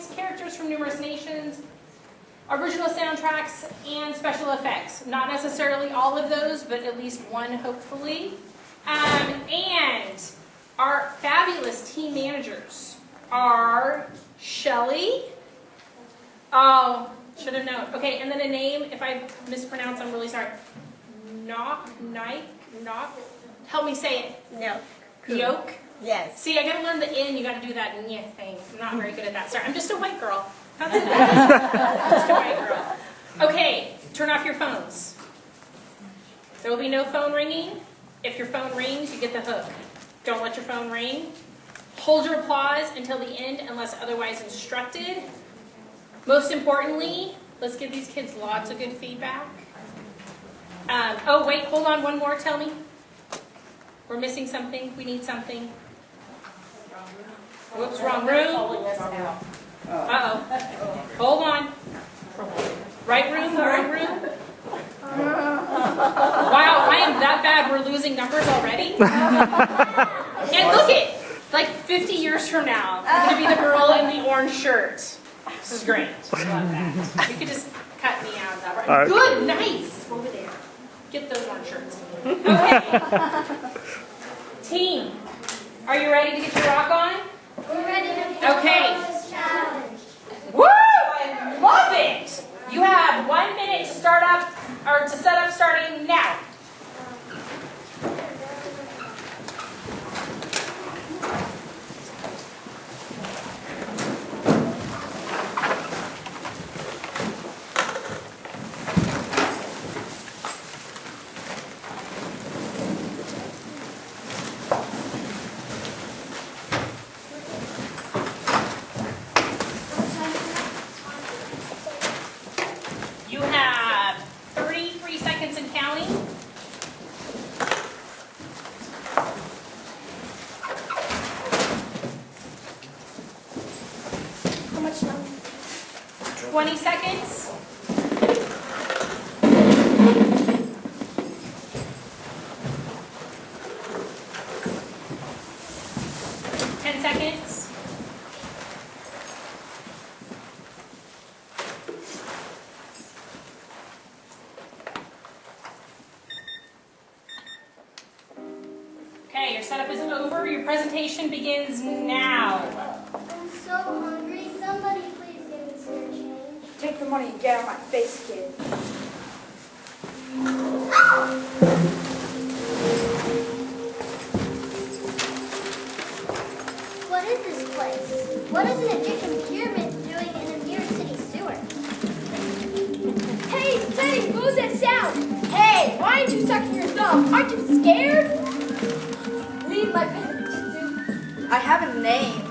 voice characters from numerous nations, original soundtracks, and special effects. Not necessarily all of those, but at least one, hopefully. And our fabulous team managers are Shelly. Oh, should have known. Okay, and then a name, if I mispronounce, I'm really sorry. Knock. Help me say it. No. Yoke? Yes. See, I gotta learn the N, you gotta do that "nyeh" thing. I'm not very good at that. Sorry, I'm just a white girl. That's it. Just a white girl. Okay, turn off your phones. There will be no phone ringing. If your phone rings, you get the hook. Don't let your phone ring. Hold your applause until the end unless otherwise instructed. Most importantly, let's give these kids lots of good feedback. Oh, wait, hold on, one more, tell me. We're missing something, we need something. Whoops, wrong room. Uh-oh. Hold on. Right room, wrong room. Wow, I am that bad, we're losing numbers already? And look it, like 50 years from now, I'm going to be the girl in the orange shirt. This is great. I love that. You could just cut me out of that. Right? Good, nice. Over there. Get those orange shirts. Okay. Team, are you ready to get your rock on? We're ready to okay. This challenge. Woo! I love it. You have 1 minute to start up, or to set up starting now. You have 33 seconds and counting. How much time? 20 seconds. 10 seconds. Okay, your setup is over. Your presentation begins now. I'm so hungry. Somebody please give me spare change. Take the money and get out of my face, kid. What is this place? What is an Egyptian pyramid doing in a New York City sewer? Hey, what was that sound? Hey, why aren't you sucking your thumb? Aren't you scared? Leave my family to do. I have a name.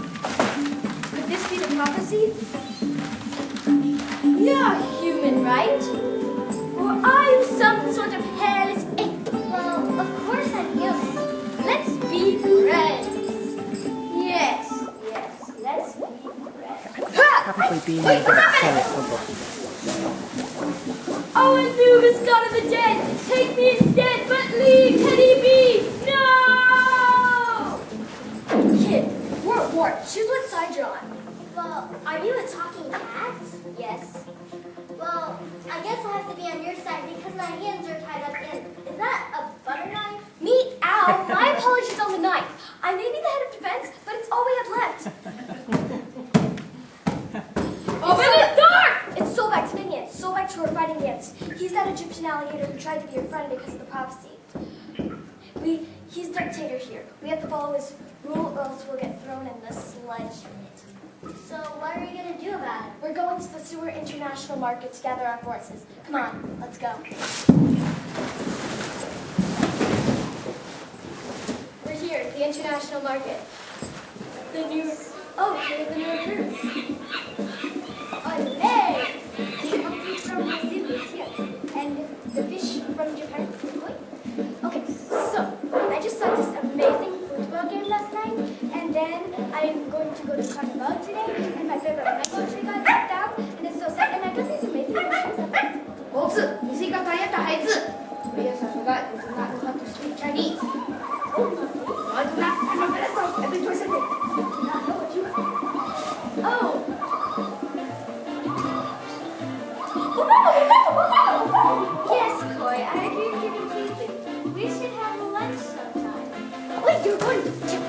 Could this be the prophecy? You're human, right? Or are you some sort of hairless ape? Well, of course I'm human. Let's be friends. Yes, let's be friends. Probably being Wait, able to stop sell it! it over. Oh, Anubis, god of the dead, take me instead, but leave Teddy be! No! Kid, we're at war. Choose what side you're on. Well, are you a talking cat? Yes. Well, I guess I'll have to be on your side because my hands are tied up in. Is that a butter knife? Me, Al, my apologies on the knife. I may be the head of defense, but it's all we have left. Open the door! It's Solbek's minions. Solbek's who are fighting against. He's that Egyptian alligator who tried to be your friend because of the prophecy. He's dictator here. We have to follow his rule or else we'll get thrown in the sludge pit. So what are you going to do about it? We're going to the Sewer International Market to gather our forces. Come on, let's go. We're here at the International Market. The new recruits. Oh, hey! The monkey from Brazil is here. And the fish from Japan. Okay, so I just saw this amazing football game last night, and then I'm going to go to Carnival today, and my favorite mango tree got knocked down, and it's so sad, and I got these amazing shoes. 猴子，你是一个讨厌的孩子。We are forgot you do not know how to speak Chinese. Oh, I do not. I'm a better I've been told something. I do not know what you are. Oh. Yes, Koi, I agree with giving Keith. We should have lunch sometime. Wait, you're going to